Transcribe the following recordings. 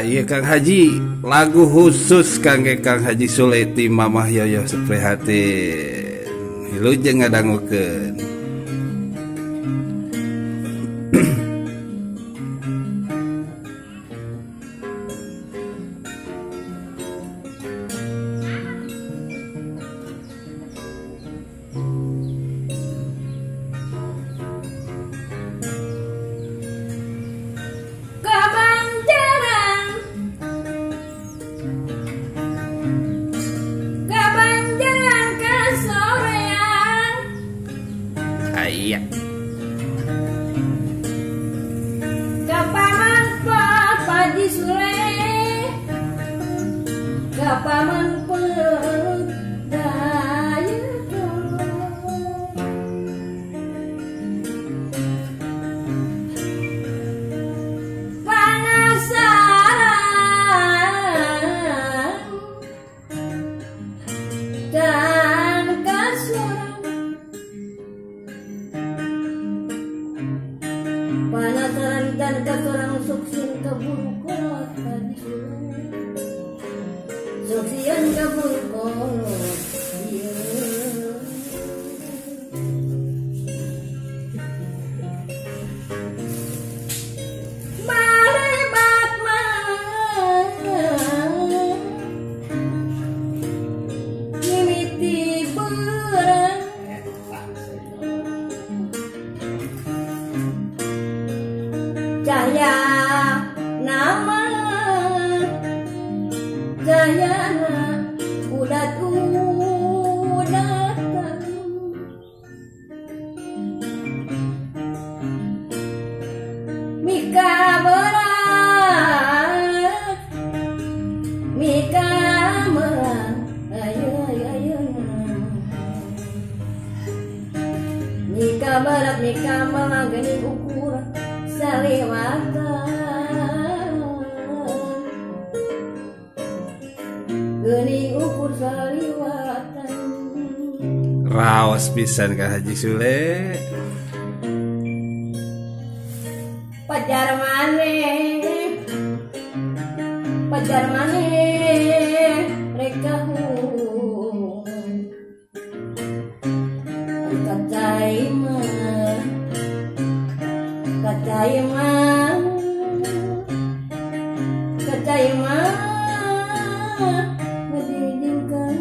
Iya Kang Haji, lagu khusus kangge Kang Haji Sule ti Mamah Yoyo Prihatin. Wilujeng ngadangukeun. Iya. Kapaman Papa di Sule, kapaman pedaya panasaran dan kasuran. Panasaran dan kasorang suksian kabur kolot tadi suksian kabur kolot malebat mimiti berang cahaya nama cahaya udat mika berat mika merang ayo mika berat mika merang gini ukuran saliwatan geuning ukur saliwatan. Raos pisan Kang Haji Sule. Pajar maneh reka kacai mah ngedidingkan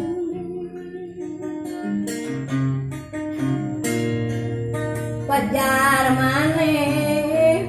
pajar maneh